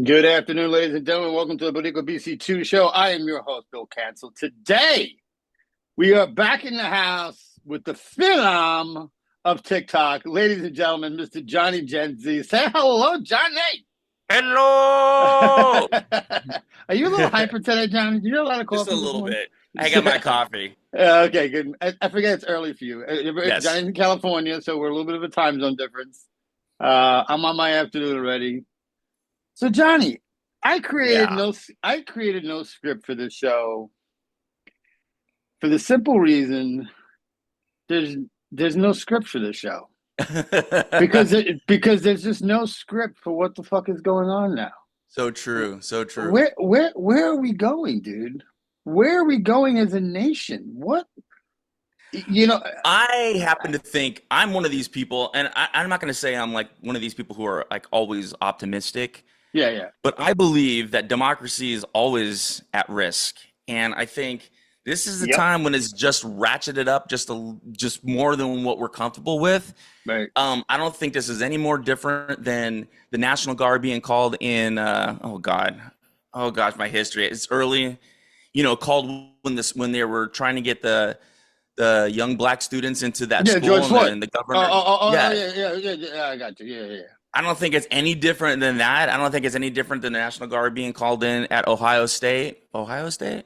Good afternoon, ladies and gentlemen. Welcome to the BORICUABC2 Show. I am your host, Bill Cancel. Today, we are back in the house with the phenom of TikTok. Ladies and gentlemen, Mr. Johnny Gen Z. Say hello, Johnny. Hello. Are you a little hyper today, Johnny? Did you have a lot of Just a coffee this little morning? bit. I got my coffee. Okay, good. I forget it's early for you. Yes. Johnny's in California, so we're a little bit of a time zone difference. I'm on my afternoon already. So Johnny, Yeah. I created no script for this show for the simple reason there's there's no script for this show because there's just no script for what the fuck is going on now. So true. So true. Where are we going, dude? Where are we going as a nation? What you know? I happen to think I'm one of these people, and I'm not going to say I'm like one of these people who are like always optimistic, Yeah, yeah, but I believe that democracy is always at risk. And I think this is the yep, time when it's just ratcheted up just more than what we're comfortable with. right. I don't think this is any more different than the National Guard being called in. Oh gosh, my history. It's early, called when they were trying to get the young black students into that Yeah, school, George and Floyd. then the Oh, governor. oh, oh, oh, Yeah, yeah. I got you. Yeah, yeah. I don't think it's any different than that. I don't think it's any different than the National Guard being called in at Ohio State. Ohio State.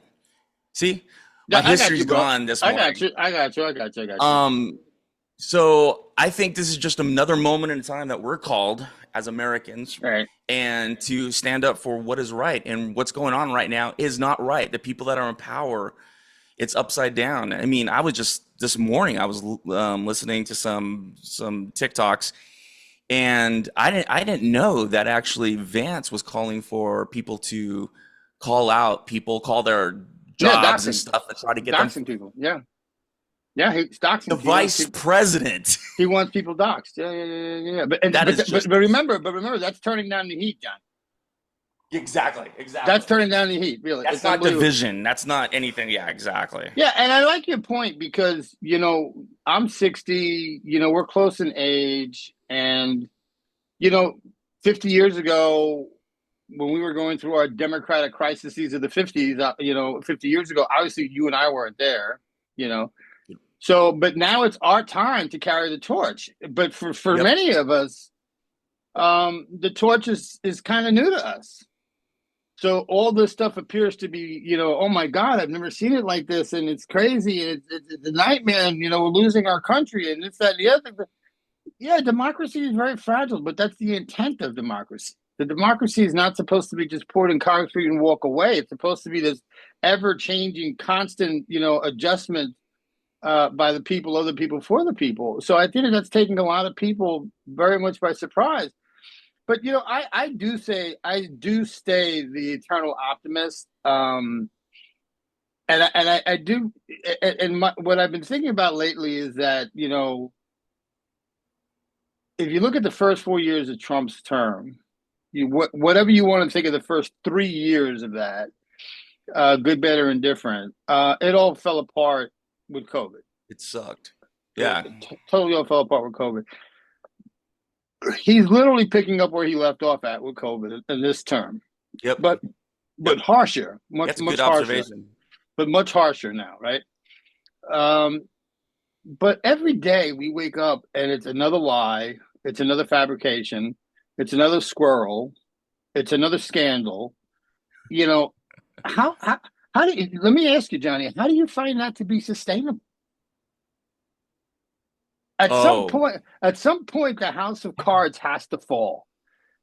See, Yeah, my I got history's you, bro. gone this I got morning. you. I got you. I got you. I got you. Um, So I think this is just another moment in time that we're called as Americans All right. and to stand up for what is right. And what's going on right now is not right. The people that are in power, it's upside down. I mean, I was just this morning, I was listening to some TikToks, and I didn't know that actually Vance was calling for people to call out people, call their Yeah, jobs and doxing, stuff and try to get them. doxing people. Yeah, yeah. He's The doxing. vice president. He wants people doxed. Yeah, yeah, yeah, yeah. Yeah. That is just But remember, that's turning down the heat, John. exactly, That's exactly. turning down the heat. Really, That's it's not unbelievable. division. That's not anything. Yeah, exactly. Yeah, and I like your point because I'm 60. We're close in age, and you know, 50 years ago, when we were going through our democratic crises of the 50s, 50 years ago, obviously you and I weren't there, you know. So, but now it's our time to carry the torch. But for Yep. many of us, the torch is kind of new to us. So all this stuff appears to be, oh my God, I've never seen it like this, and it's crazy, and it's a nightmare, and we're losing our country, and this, that, and the other thing. Yeah, democracy is very fragile, but that's the intent of democracy. The democracy is not supposed to be just poured in concrete and walk away. It's supposed to be this ever-changing, constant, adjustment by the people, other people, for the people. So I think that's taking a lot of people very much by surprise. But I do stay the eternal optimist. I do, what I've been thinking about lately is that if you look at the first 4 years of Trump's term, whatever you want to think of the first 3 years of that, good, bad, or indifferent, it all fell apart with COVID. It sucked. Yeah. It totally all fell apart with COVID. He's literally picking up where he left off at with COVID in this term, Yep. but Yep. harsher, much That's a good harsher, observation. but much harsher now, right? But every day we wake up and it's another lie, it's another fabrication, it's another squirrel, it's another scandal. You know, how do you, let me ask you, Johnny, how do you find that to be sustainable? Oh, At some point, the house of cards has to fall.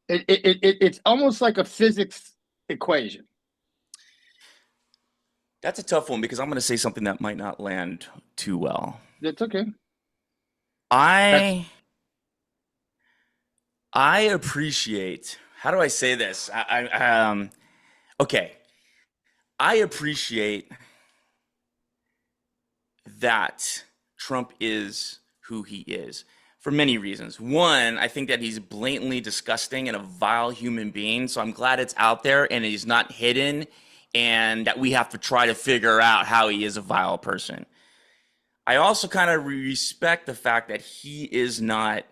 It's almost like a physics equation. that's a tough one because I'm going to say something that might not land too well. That's okay. That's I I appreciate. How do I say this? Okay. I appreciate that Trump is who he is for many reasons. One, I think that he's blatantly disgusting and a vile human being. So I'm glad it's out there and he's not hidden and that we have to try to figure out how he is a vile person. I also kind of respect the fact that he is not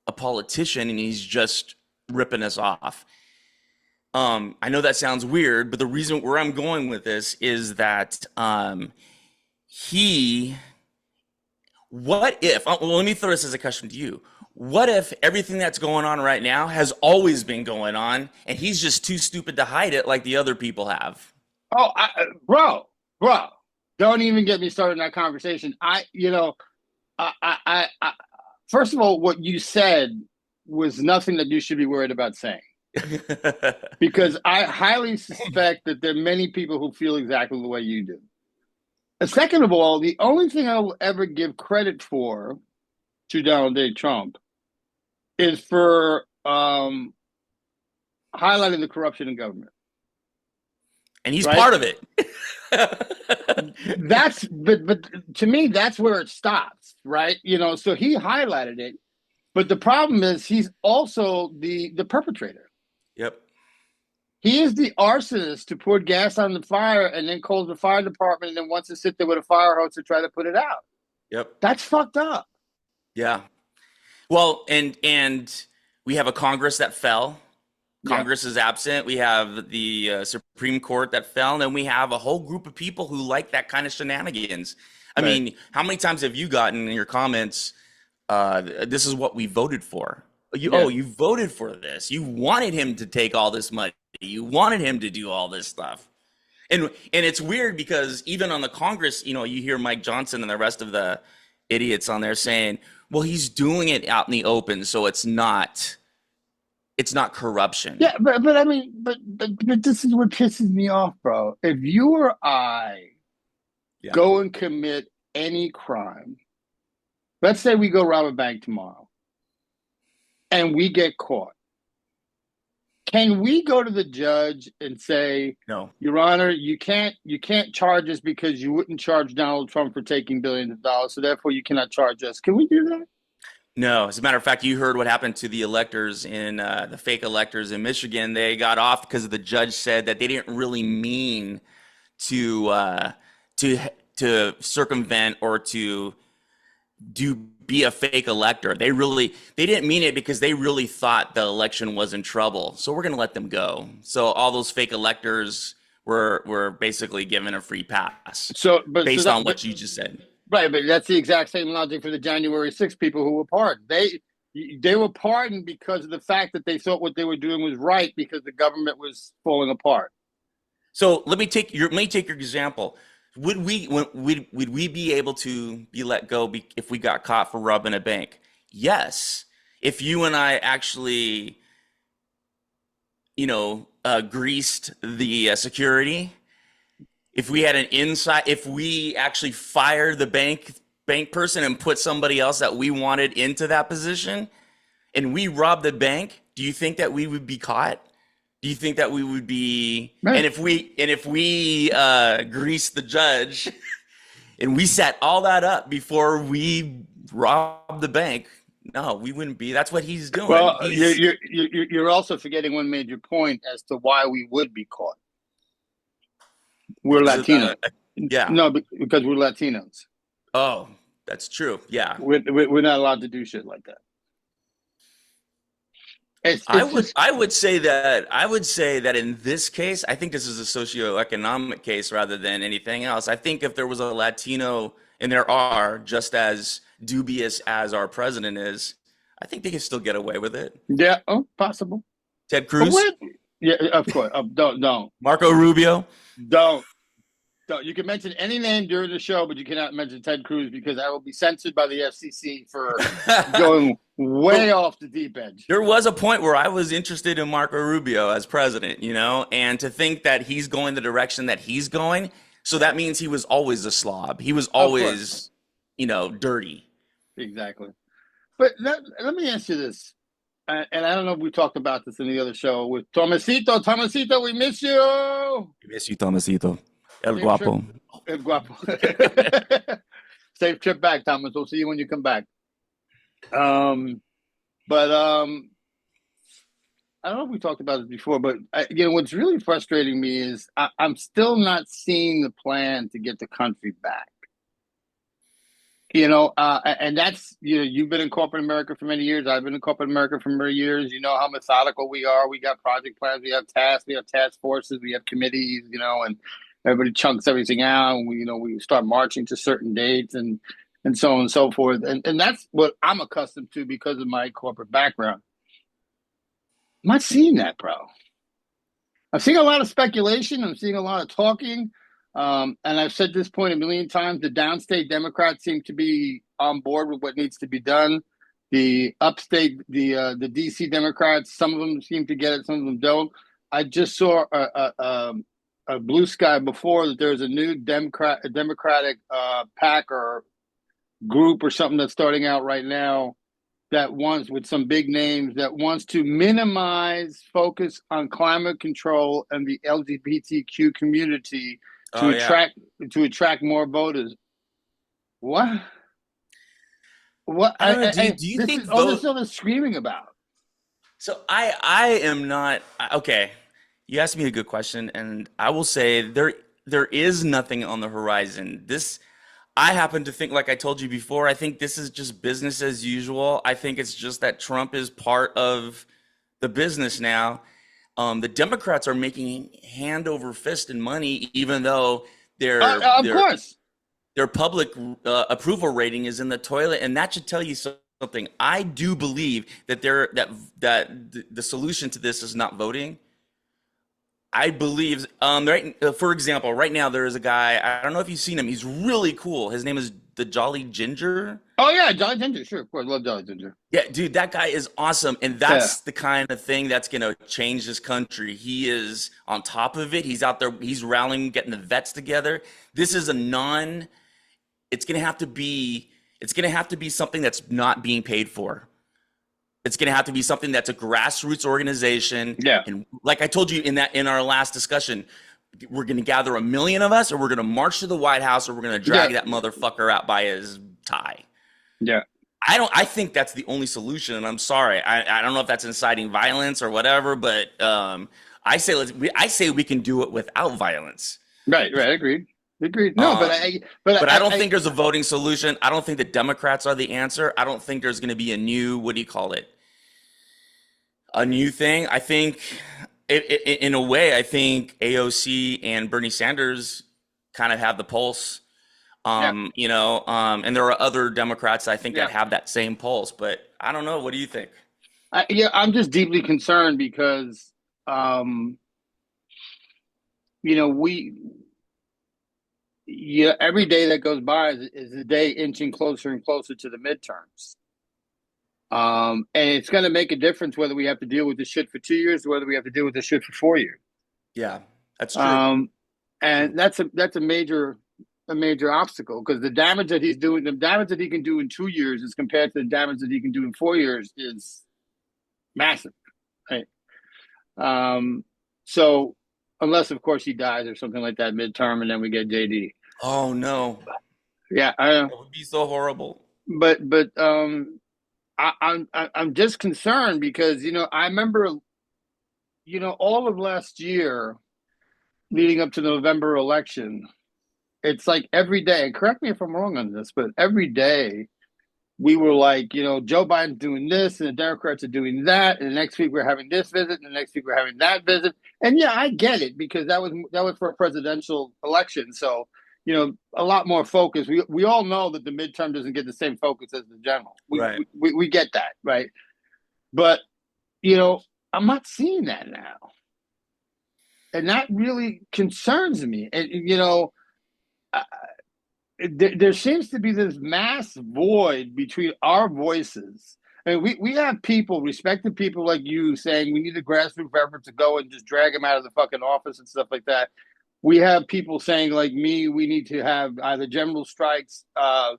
a politician and he's just ripping us off. I know that sounds weird, but the reason where I'm going with this is that he, what if, well, let me throw this as a question to you. What if everything that's going on right now has always been going on and he's just too stupid to hide it like the other people have? Oh, bro, don't even get me started in that conversation. I first of all, what you said was nothing that you should be worried about saying. Because I highly suspect that there are many people who feel exactly the way you do. And second of all, the only thing I will ever give credit for to Donald J. Trump is for highlighting the corruption in government. And he's right? part of it. But to me, that's where it stops, right? So he highlighted it, but the problem is he's also the perpetrator. Yep. He is the arsonist who poured gas on the fire and then calls the fire department and then wants to sit there with a fire hose to try to put it out. Yep. That's fucked up. Yeah. Well, and we have a Congress that fell. Congress is absent. We have the Supreme Court that fell, and then we have a whole group of people who like that kind of shenanigans. I mean, how many times have you gotten in your comments, this is what we voted for? Oh, you voted for this. You wanted him to take all this money. You wanted him to do all this stuff. And it's weird because even on the Congress, you hear Mike Johnson and the rest of the idiots on there saying, well, he's doing it out in the open, so it's not corruption. Yeah, but I mean, but this is what pisses me off, bro. If you or I go and commit any crime, let's say we go rob a bank tomorrow and we get caught. Can we go to the judge and say, no, Your Honor, you can't charge us because you wouldn't charge Donald Trump for taking billions of dollars, so therefore you cannot charge us? Can we do that? No. As a matter of fact, you heard what happened to the electors in the fake electors in Michigan. They got off because the judge said that they didn't really mean to circumvent or to be a fake elector. They didn't mean it because they really thought the election was in trouble. So we're going to let them go. So all those fake electors were basically given a free pass. Based on what you just said. Right, but that's the exact same logic for the January 6th people who were pardoned. They were pardoned because of the fact that they thought what they were doing was right because the government was falling apart. So let me take your example. Would we be able to be let go if we got caught for robbing a bank? Yes. If you and I actually, greased the security, if we had if we actually fired the bank person and put somebody else that we wanted into that position, and we robbed the bank, do you think that we would be caught? Do you think that we would be? Right. And if we greased the judge and we set all that up before we robbed the bank, no, we wouldn't be. That's what he's doing. Well, you're also forgetting one major point as to why we would be caught. We're Latino. No, because we're Latinos. Oh, that's true. Yeah. We're not allowed to do shit like that. I would say that in this case, I think this is a socioeconomic case rather than anything else. I think if there was a Latino, and there are, just as dubious as our president is, I think they could still get away with it. Yeah, possible. Ted Cruz? Yeah, of course. Don't. Marco Rubio? Don't. You can mention any name during the show, but you cannot mention Ted Cruz because I will be censored by the FCC for going way off the deep edge. There was a point where I was interested in Marco Rubio as president, and to think that he's going the direction that he's going, so that means he was always a slob. He was always, dirty. Exactly. But let me ask you this, and I don't know if we talked about this in the other show with Tomasito. Tomasito, we miss you. We miss you, Tomasito. El Guapo. El Guapo. Safe trip back, Thomas. We'll see you when you come back. But I don't know if we talked about it before, but what's really frustrating me is I'm still not seeing the plan to get the country back. And that's, you've been in corporate America for many years. I've been in corporate America for many years. You know how methodical we are. We got project plans, we have tasks, we have task forces, we have committees, and everybody chunks everything out. And we start marching to certain dates and so on and so forth. And that's what I'm accustomed to because of my corporate background. I'm not seeing that, bro. I'm seeing a lot of speculation. I'm seeing a lot of talking. And I've said this point a million times. The downstate Democrats seem to be on board with what needs to be done. The upstate, the DC Democrats, some of them seem to get it, some of them don't. I just saw a blue sky before that there's a new Democratic PAC or group or something that's starting out right now that wants, with some big names, that wants to minimize focus on climate control and the LGBTQ community to Oh yeah. attract more voters. What? What? I don't know. Do you This think is all this vote? stuff is screaming about. So I am not okay. You asked me a good question, and I will say there is nothing on the horizon. This I happen to think, like I told you before, I think this is just business as usual. I think it's just that Trump is part of the business now. The Democrats are making hand over fist in money, even though their Of their course. their public approval rating is in the toilet, and that should tell you something. I do believe that the solution to this is not voting. I believe, right, for example, right now there is a guy. I don't know if you've seen him. He's really cool. His name is the Jolly Ginger. Oh yeah, Jolly Ginger. Sure, of course, love Jolly Ginger. Yeah, dude, that guy is awesome, and Yeah. that's the kind of thing that's gonna change this country. He is on top of it. He's out there. He's rallying, getting the vets together. This is a non. It's gonna have to be. It's gonna have to be something that's not being paid for. It's going to have to be something that's a grassroots organization. Yeah. And like I told you in our last discussion, we're going to gather 1 million of us, or we're going to march to the White House, or we're going to drag Yeah. that motherfucker out by his tie. Yeah. I think that's the only solution. And I'm sorry. I don't know if that's inciting violence or whatever, but I say we can do it without violence. Right. Right. Agreed. Agreed. No, Um, but but I don't think there's a voting solution. I don't think the Democrats are the answer. I don't think there's going to be a new, what do you call it? A new thing. I think, in a way, I think AOC and Bernie Sanders kind of have the pulse. yeah. And there are other Democrats I think that Yeah. have that same pulse. But I don't know. What do you think? I'm just deeply concerned because, we, every day that goes by is a day inching closer and closer to the midterms. And it's going to make a difference whether we have to deal with this shit for 2 years or whether we have to deal with this shit for 4 years. Yeah, that's true. Um, and that's a major obstacle because the damage that he's doing, the damage that he can do in 2 years, as compared to the damage that he can do in 4 years, is massive. Right. So unless of course he dies or something like that midterm, and then we get JD. Oh no, Yeah, I know. that would be so horrible. But I'm just concerned because I remember all of last year leading up to the November election. It's like every day. Correct me if I'm wrong on this, but every day we were like, Joe Biden's doing this and the Democrats are doing that, and the next week we're having this visit, and the next week we're having that visit. And yeah, I get it because that was for a presidential election, so a lot more focus. We all know that the midterm doesn't get the same focus as the general. Right. We get that, right? But I'm not seeing that now, and that really concerns me. And there seems to be this mass void between our voices. I mean, we have people, respected people like you, saying we need a grassroots effort to go and just drag him out of the fucking office and stuff like that. We have people saying like me, we need to have either general strikes at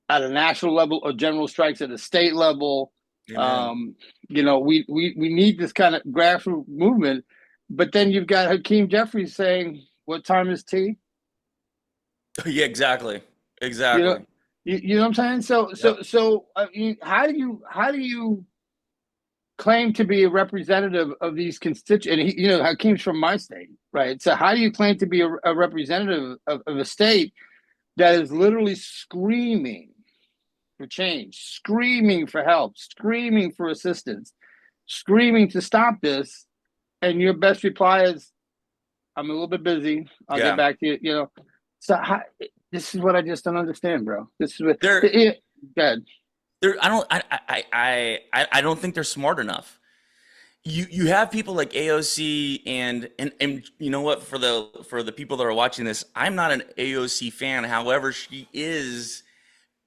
a national level or general strikes at a state level. Amen. We need this kind of grassroots movement. But then you've got Hakeem Jeffries saying, "What time is tea?" Yeah, exactly. You know, Exactly. you know what I'm saying? Yep. So I mean, how do you claim to be a representative of these constituents? And Hakeem's from my state, right? So how do you claim to be a representative of a state that is literally screaming for change, screaming for help, screaming for assistance, screaming to stop this, and your best reply is, I'm a little bit busy. I'll get Yeah. back to you. You know, so this is what I just don't understand, bro. This is what They're Good. they're I don't think they're smart enough. You have people like AOC and you know what, for the people that are watching this, I'm not an AOC fan. However, she is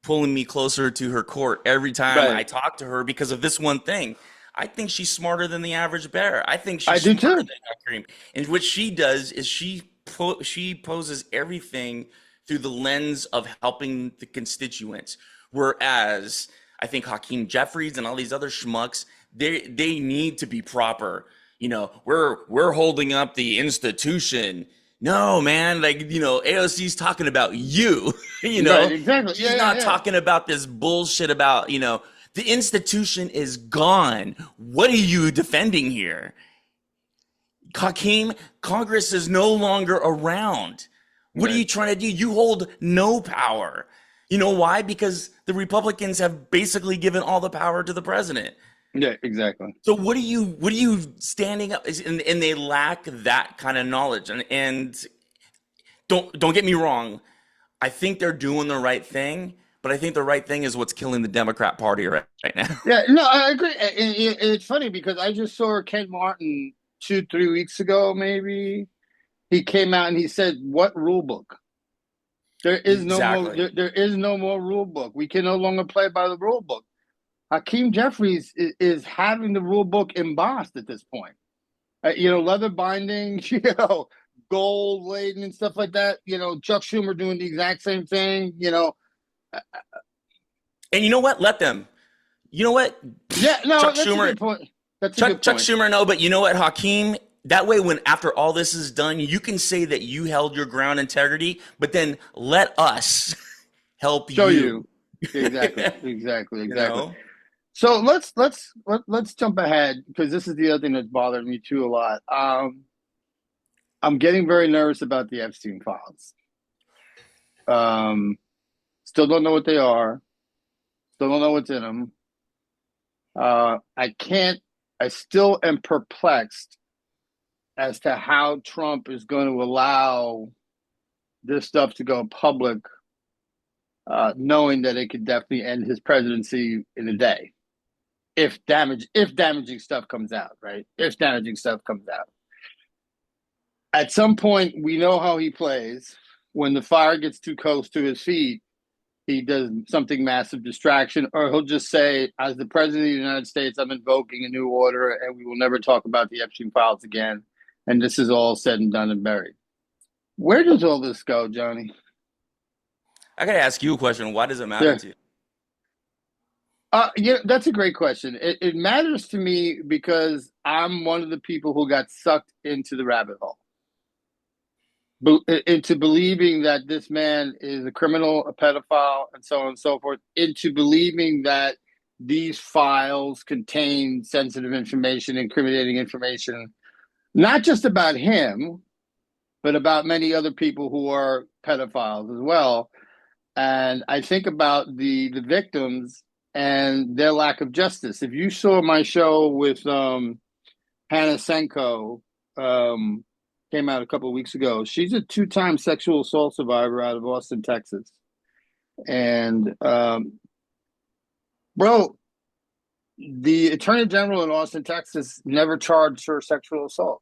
pulling me closer to her court every time I Right. talk to her because of this one thing. I think she's smarter than the average bear. I think I she's do smarter too. than Kareem. And what she does is she poses everything through the lens of helping the constituents. Whereas I think Hakeem Jeffries and all these other schmucks, they need to be proper. You know, we're holding up the institution. No, man, like, you know, AOC's talking about you, you Right. know. Exactly. She's Yeah. Yeah. not Yeah. talking about this bullshit about, you know, the institution is gone. What are you defending here? Hakeem, Congress is no longer around. What are Right. you trying to do? You hold no power. You know why? Because the Republicans have basically given all the power to the president. Yeah. Exactly. So what are you standing up, and they lack that kind of knowledge. And don't get me wrong. I think they're doing the right thing, but I think the right thing is what's killing the Democrat Party right now. Yeah. No, I agree. And it's funny because I just saw Ken Martin 2, 3 weeks ago, maybe. He came out and he said, "What rule book? There is no more. Exactly. There is no more rule book. We can no longer play by the rule book." Hakeem Jeffries is having the rule book embossed at this point. You know, leather binding, you know, gold laden and stuff like that. You know, Chuck Schumer doing the exact same thing. You know, And you know what? Let them. You know what? yeah, no, Chuck that's a Schumer, good point. That's a good Chuck point. Schumer, no, but you know what, Hakeem? That way, when after all this is done, you can say that you held your ground integrity, but then let us help Show you. you exactly, exactly, You exactly. know? So let's jump ahead because this is the other thing that's bothered me too a lot. I'm getting very nervous about the Epstein files. Um, Still don't know what they are. Still don't know what's in them. I can't. I still am perplexed as to how Trump is going to allow this stuff to go public, knowing that it could definitely end his presidency in a day if damaging stuff comes out, right? If damaging stuff comes out. At some point, we know how he plays. When the fire gets too close to his feet, he does something massive distraction, or he'll just say, as the president of the United States, I'm invoking a new order and we will never talk about the Epstein files again. And this is all said and done and buried. Where does all this go, Johnny? I got to ask you a question. Why does it matter Yeah. to you? Yeah, that's a great question. It matters to me because I'm one of the people who got sucked into the rabbit hole, into believing that this man is a criminal, a pedophile, and so on and so forth, into believing that these files contain sensitive information, incriminating information, not just about him, but about many other people who are pedophiles as well. And I think about the victims and their lack of justice. If you saw my show with Hannah Senko, came out a couple of weeks ago, she's a 2-time sexual assault survivor out of Austin, Texas. And bro, the attorney general in Austin, Texas, never charged her sexual assault.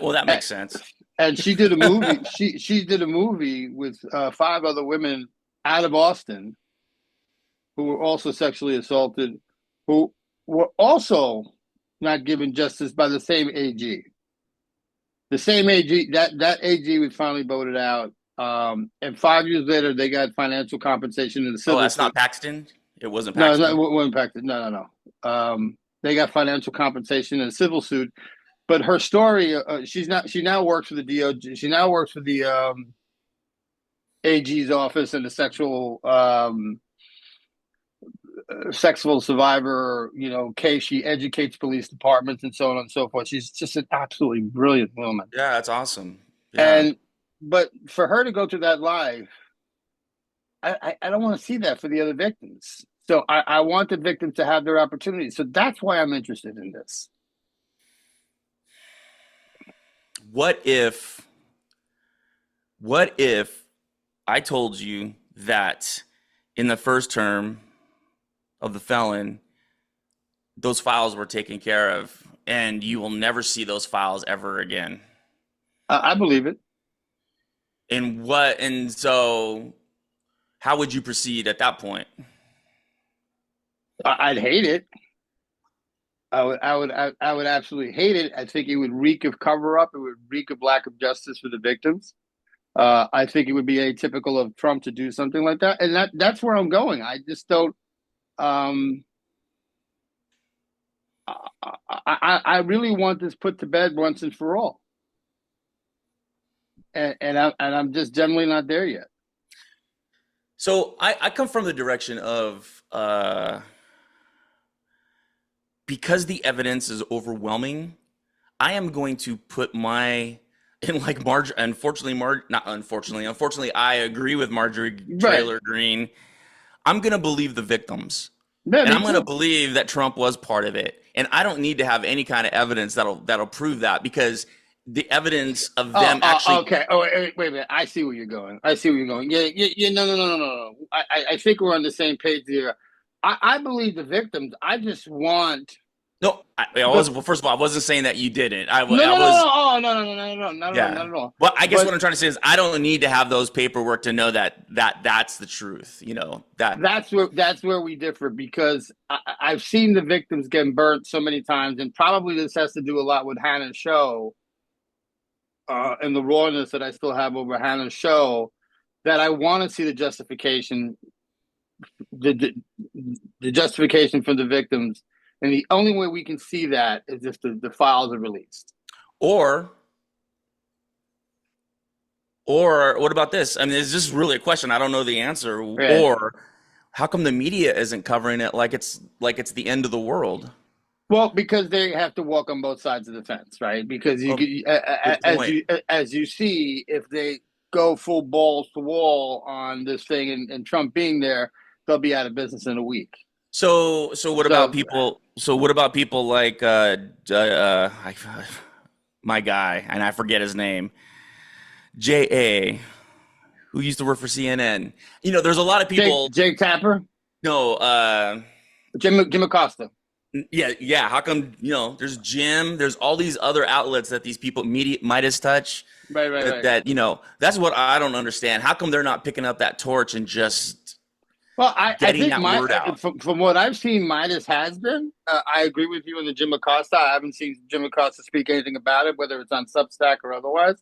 Well, that makes sense. And she did a movie. She did a movie with 5 other women out of Austin who were also sexually assaulted, who were also not given justice by the same AG. The same AG, that AG was finally voted out. And 5 years later, they got financial compensation in the Oh, civil that's suit. not Paxton? It wasn't No, it Paxton? wasn't impacted. No. They got financial compensation in a civil suit. But her story, she's not. She now works for the DOJ. She now works for the AG's office in the sexual survivor, you know, case. She educates police departments and so on and so forth. She's just an absolutely brilliant woman. Yeah, that's awesome. Yeah. And but for her to go through that life I don't want to see that for the other victims. So I want the victims to have their opportunity. So that's why I'm interested in this. What if what if I told you that in the first term of the felon, those files were taken care of and you will never see those files ever again? I believe it. And so how would you proceed at that point? I'd hate it. I would absolutely hate it. I think it would reek of cover up. It would reek of lack of justice for the victims. I think it would be atypical of Trump to do something like that, and that's where I'm going. I just don't. Um, I really want this put to bed once and for all, and I'm just generally not there yet. So I come from the direction of because the evidence is overwhelming, I am going to put my and like Marge. Unfortunately, I agree with Marjorie Right. Taylor Greene. I'm gonna believe the victims, Yeah, and me I'm gonna too. believe that Trump was part of it. And I don't need to have any kind of evidence that'll prove that because the evidence of them actually. Okay. Oh, wait a minute. I see where you're going. I see where you're going. Yeah, yeah, yeah. No, no, no, no, no, no. I think we're on the same page here. I believe the victims. I just want No, I the was well. First of all, I wasn't saying that you didn't. no, I no, no, was. no. Oh, no, no, no, no, no, not at all, Yeah. not at all. Well, I guess what But I'm trying to say is I don't need to have those paperwork to know that's the truth. You know that. that's where we differ because I've seen the victims get burnt so many times, and probably this has to do a lot with Hannah's show and the rawness that I still have over Hannah's show. That I want to see the, the justification for the victims, and the only way we can see that is if the files are released. Or or what about this? I mean, is this really a question? I don't know the answer. Right. Or how come the media isn't covering it like it's the end of the world? Well, because they have to walk on both sides of the fence, right? Because Oh, good as point. you see, if they go full balls to wall on this thing, and Trump being there, they'll be out of business in a week. So what about So, people? So what about people like my guy, and I forget his name, J.A., who used to work for CNN. You know, there's a lot of people. Jake Tapper, No, Jim Acosta. yeah, yeah. How come, there's Jim, there's all these other outlets that these people, media, Midas Touch, Right, right, right. that's what I don't understand. How come they're not picking up that torch and just Well, I getting think that word out? from what I've seen, Midas has been. I agree with you on the Jim Acosta. I haven't seen Jim Acosta speak anything about it, whether it's on Substack or otherwise.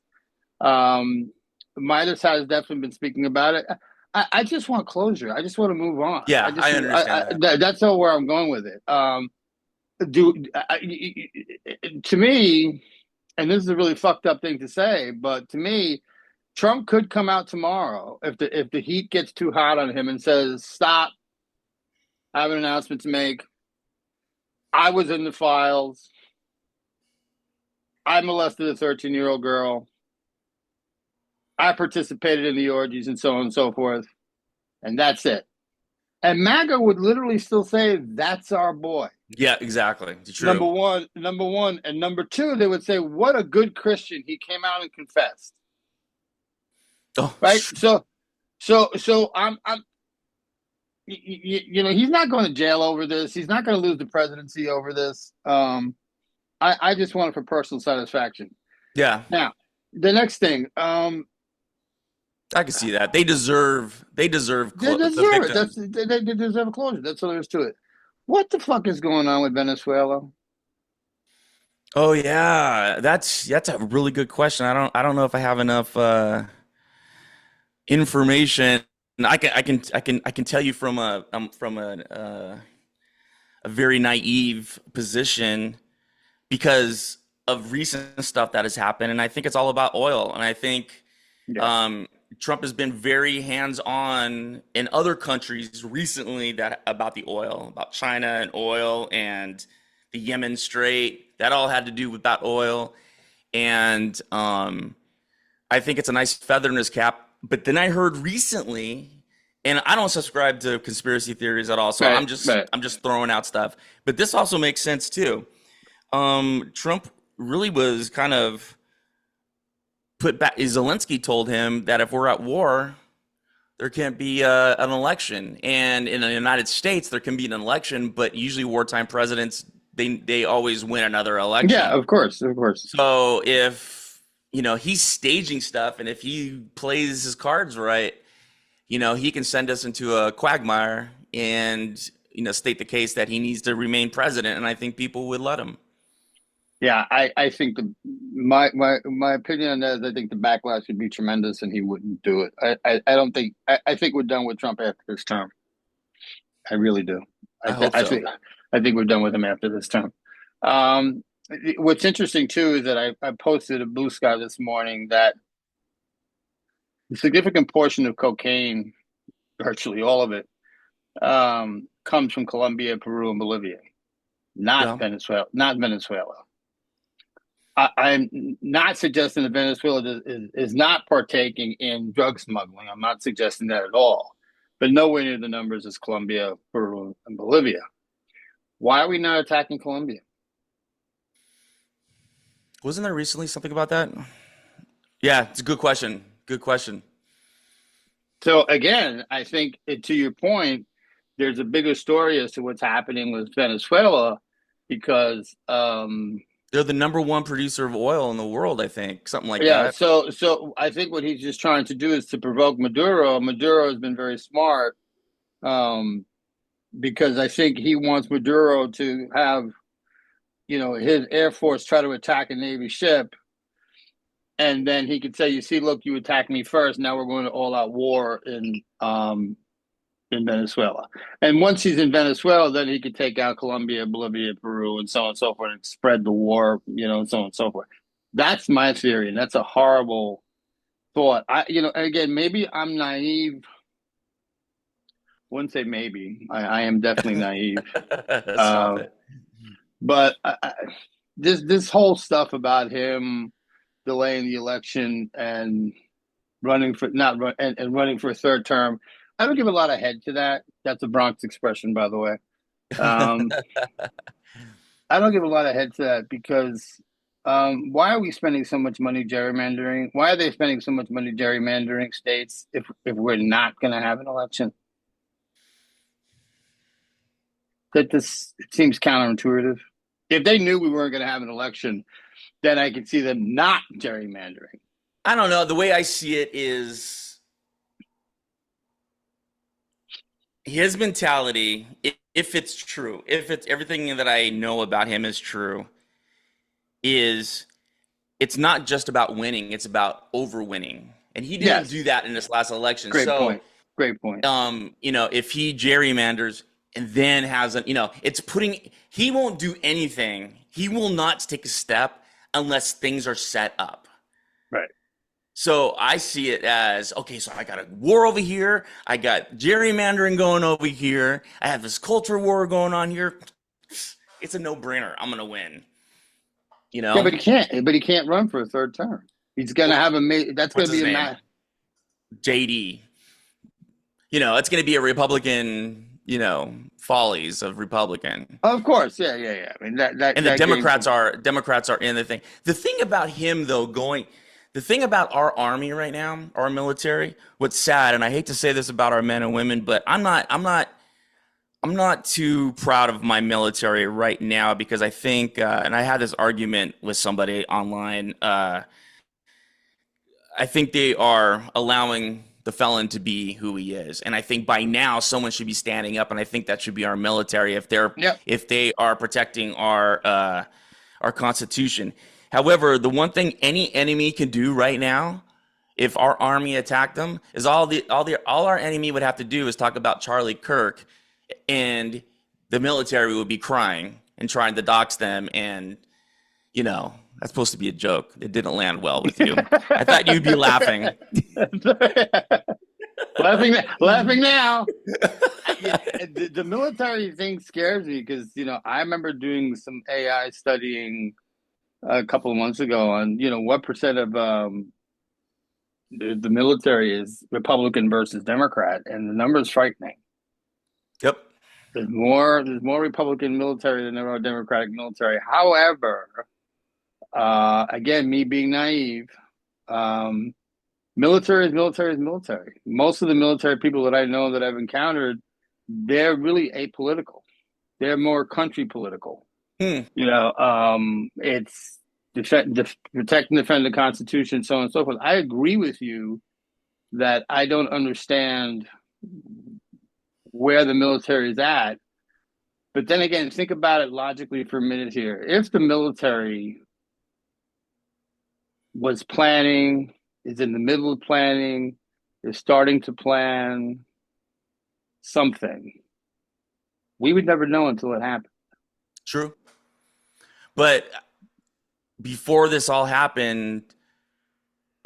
Um, Midas has definitely been speaking about it. I just want closure. I just want to move on. Yeah, I understand that. That's all where I'm going with it. Do to me, and this is a really fucked up thing to say, but to me, Trump could come out tomorrow if the heat gets too hot on him and says, "Stop! I have an announcement to make. I was in the files. I molested a 13-year-old girl. I participated in the orgies and so on and so forth, and that's it." And MAGA would literally still say, "That's our boy." Yeah, exactly. It's Number true. one, and number two, they would say, "What a good Christian! He came out and confessed." Oh, Right? So I'm he's not going to jail over this. He's not going to lose the presidency over this. I just want it for personal satisfaction. yeah, Now, the next thing, I can see that. They deserve they the deserve it. victims. They deserve a closure. That's all there is to it. What the fuck is going on with Venezuela? Oh yeah, that's a really good question. I don't know if I have enough information. I can tell you from a very naive position because of recent stuff that has happened, and I think it's all about oil. And I think Yeah, um, Trump has been very hands-on in other countries recently that about the oil, about China and oil and the Yemen Strait. That all had to do with that oil, and I think it's a nice feather in his cap. But then I heard recently and I don't subscribe to conspiracy theories at all, so Right, right. I'm just throwing out stuff. But this also makes sense too. Trump really was kind of put back. Zelensky told him that if we're at war, there can't be an election, and in the United States, there can be an election, but usually wartime presidents they always win another Yeah, election. of course, of course. So if he's staging stuff, and if he plays his cards right, he can send us into a quagmire and state the case that he needs to remain president, and I think people would let him. Yeah, I think my opinion on that is I think the backlash would be tremendous and he wouldn't do it. I don't think I think we're done with Trump after this term. I really do. I hope so. I think we're done with him after this term. Um, what's interesting too is that I posted a Blue Sky this morning that a significant portion of cocaine, virtually all of it, comes from Colombia, Peru, and Bolivia, not Yeah. Venezuela. Not Venezuela. I'm not suggesting that Venezuela is not partaking in drug smuggling. I'm not suggesting that at all, but nowhere near the numbers as Colombia, Peru, and Bolivia. Why are we not attacking Colombia? Wasn't there recently something about that? Yeah, it's a good question. Good question. So again, I think to your point, there's a bigger story as to what's happening with Venezuela because They're the number one producer of oil in the world, I think, something like yeah, that. so I think what he's just trying to do is to provoke Maduro. Maduro has been very smart um, because I think he wants Maduro to have his air force try to attack a Navy ship, and then he could say, "You see, look, you attacked me first. Now we're going to all out war in Venezuela." And once he's in Venezuela, then he could take out Colombia, Bolivia, Peru, and so on and so forth, and spread the war, and so on and so forth. That's my theory, and that's a horrible thought. Again, maybe I'm naive. Wouldn't say maybe. I am definitely naive. Stop Uh, it. but this whole stuff about him delaying the election and running for not run and running for a third term, I don't give a lot of head to that. That's a Bronx expression, by the way. Um, I don't give a lot of head to that because why are we spending so much money gerrymandering? Why are they spending so much money gerrymandering states if we're not going to have an election? That this it seems counterintuitive. If they knew we weren't going to have an election, then I could see them not gerrymandering. I don't know. The way I see it is his mentality, if it's true, if it's everything that I know about him is true, is it's not just about winning, it's about over winning. And he didn't Yes, do that in this last election. great So, point. Great point. if he gerrymanders and then has it's putting, he won't do anything. He will not take a step unless things are set up. Right. So I see it as, okay, so I got a war over here. I got gerrymandering going over here. I have this culture war going on here. It's a no-brainer. I'm going to win, you Yeah, know? but he can't. But he can't run for a third term. He's going to Well, have That's going what's to his be a name? match. JD. It's going to be a Republican, follies of Republican. Of course, yeah, yeah, yeah. I mean And the that game. Democrats are in the thing. The thing about him though, the thing about our army right now, our military, what's sad, and I hate to say this about our men and women, but I'm not too proud of my military right now because I think, and I had this argument with somebody online. I think they are allowing the felon to be who he is, and I think by now someone should be standing up, and I think that should be our military Yep. if they are protecting our constitution. However, the one thing any enemy can do right now, if our army attacked them, is all our enemy would have to do is talk about Charlie Kirk, and the military would be crying and trying to dox them, and that's supposed to be a joke. It didn't land well with you. I thought you'd be laughing. laughing now. Yeah, the military thing scares me because I remember doing some AI studying a couple of months ago on what percent of The military is Republican versus Democrat, and the number is frightening. Yep. There's more Republican military than there are Democratic military. However, again, me being naive, um, military is military is military. Most of the military people that I know that I've encountered, they're really apolitical. They're more country political. Hmm. It's protect and defend the Constitution, so on and so forth. I agree with you that I don't understand where the military is at. But then again, think about it logically for a minute here. If the military was planning, is in the middle of planning, is starting to plan something, we would never know until it happened. True. But before this all happened,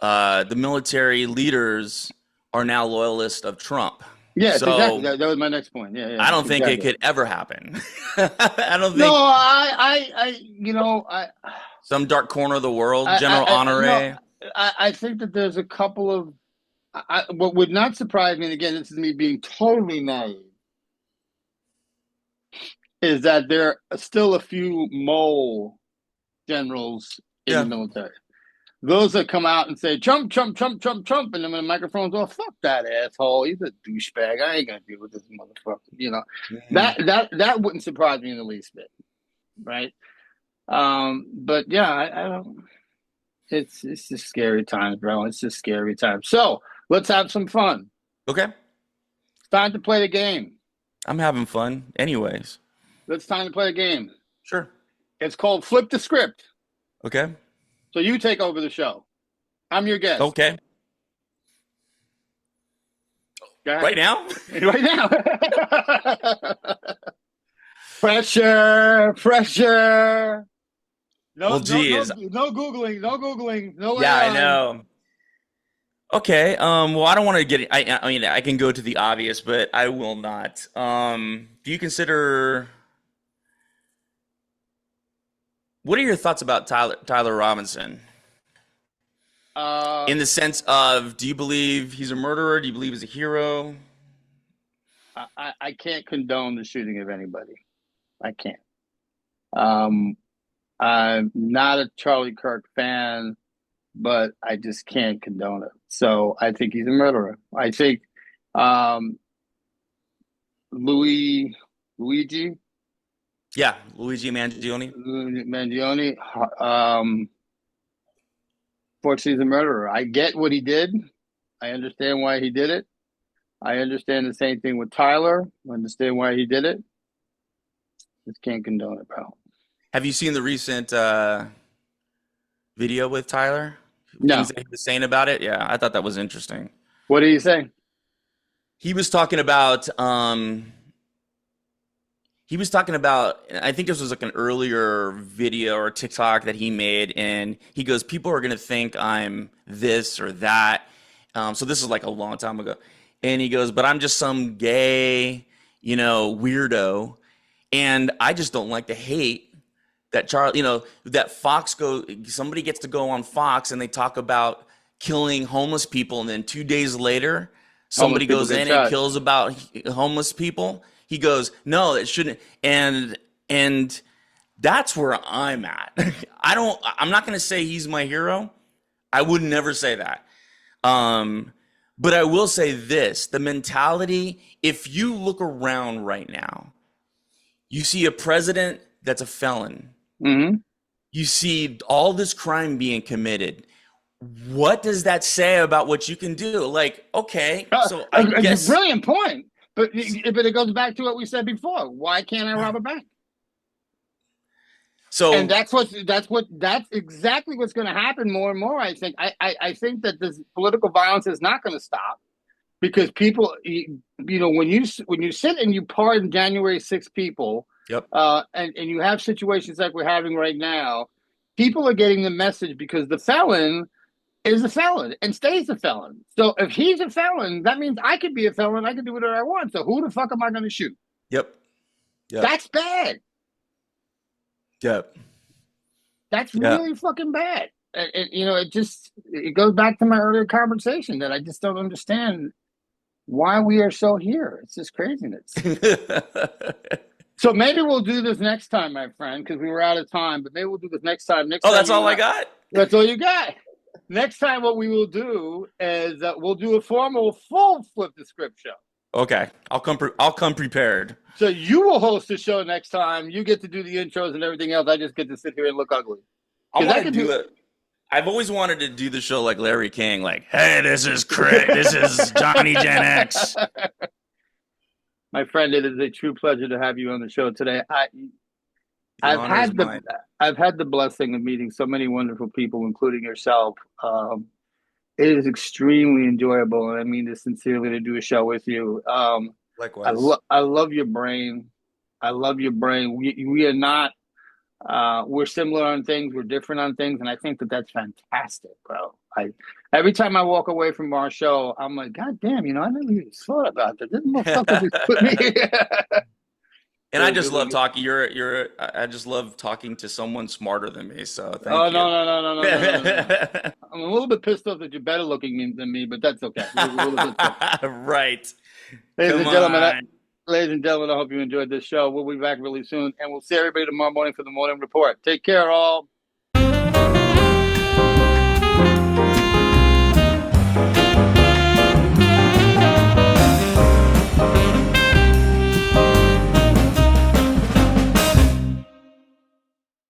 the military leaders are now loyalists of Trump. Yes, So exactly. That was my next point. Yeah, I don't think it exactly. could ever happen. I don't No, think some dark corner of the world, General Honore. no, I think that there's a couple of. What would not surprise me, and again, this is me being totally naive, is that there are still a few mole generals in the Yeah. military. Those that come out and say Trump, Trump, Trump, Trump, Trump, and then when the microphone's off, fuck that asshole. He's a douchebag. I ain't gonna deal with this motherfucker. Mhm. That wouldn't surprise me in the least bit, right? But yeah, I don't. It's just scary times, bro. It's just scary times. So let's have some fun. Okay. It's time to play the game. I'm having fun anyways. It's time to play the game. Sure. It's called Flip the Script. Okay. So you take over the show. I'm your guest. Okay. Right now? Right now. Pressure. No, Well, geez. no Googling, no Yeah, I AI. know. Okay. Well, I don't want to get. I mean, I can go to the obvious, but I will not. Do you consider? What are your thoughts about Tyler Robinson? Uh, In the sense of, do you believe he's a murderer? Do you believe he's a hero? I can't condone the shooting of anybody. I can't. Um, I'm not a Charlie Kirk fan, but I just can't condone it. So I think he's a murderer. I think um, Louis Luigi Yeah, Luigi Mangione. Mangione, fortunately, he's a murderer. I get what he did. I understand why he did it. I understand the same thing with Tyler. I understand why he did it. Just can't condone it, bro. Have you seen the recent video with Tyler? Things No. that he was saying about it? Yeah, I thought that was interesting. What do you say? He was talking about I think this was like an earlier video or TikTok that he made, and he goes, people are gonna think I'm this or that. So this is like a long time ago. And he goes, but I'm just some gay, weirdo. And I just don't like the hate that that somebody gets to go on Fox and they talk about killing homeless people, and then 2 days later, Homeless somebody people goes get in and shot. kills about homeless people. He goes, no, it shouldn't. And that's where I'm at. I'm not going to say he's my hero. I would never say that. But I will say this, the mentality, if you look around right now, you see a president that's a felon. Mm-hmm. You see all this crime being committed. What does that say about what you can do? Like, okay, so I guess Brilliant point. But it goes back to what we said before. Why can't I rob a bank? so. And that's exactly what's going to happen more and more. I think. I think that this political violence is not going to stop because people, when you sit and you pardon January 6 people, Yep. and you have situations like we're having right now, people are getting the message because the felon is a felon and stays a felon. So if he's a felon, that means I could be a felon. I can do whatever I want. So who the fuck am I going to shoot? Yep. Yep. That's bad. Yep. That's Yep. really fucking bad. you know, it goes back to my earlier conversation that I just don't understand why we are so here. It's just craziness. So maybe we'll do this next time, my friend, because we were out of time. But maybe we'll do this next time. Next Oh, time that's you all and I I, got? that's all you got. Next time, what we will do is we'll do a formal full flip the script show. Okay, I'll come prepared. So you will host the show next time. You get to do the intros and everything else. I just get to sit here and look ugly I because want I to can do do. it. I've always wanted to do the show like Larry King, like, hey, this is Craig, this is Johnny Gen X. My friend, it is a true pleasure to have you on the show today. The I've honor is had the mine. I've had the blessing of meeting so many wonderful people, including yourself. It is extremely enjoyable, and I mean this sincerely to do a show with you. Likewise. I love your brain. I love your brain. We are not we're similar on things, we're different on things, and I think that that's fantastic, bro. I Every time I walk away from our show, I'm like, God damn, you know, I never even thought about that. This motherfucker just put me. And I Feels just really love good. talking. I just love talking to someone smarter than me. So Oh thank no you. no no no no no no no no. I'm a little bit pissed off that you're better looking than me, but that's okay. That's okay. Right. Ladies Come and gentlemen, on. ladies and gentlemen, I hope you enjoyed this show. We'll be back really soon, and we'll see everybody tomorrow morning for the morning report. Take care, all.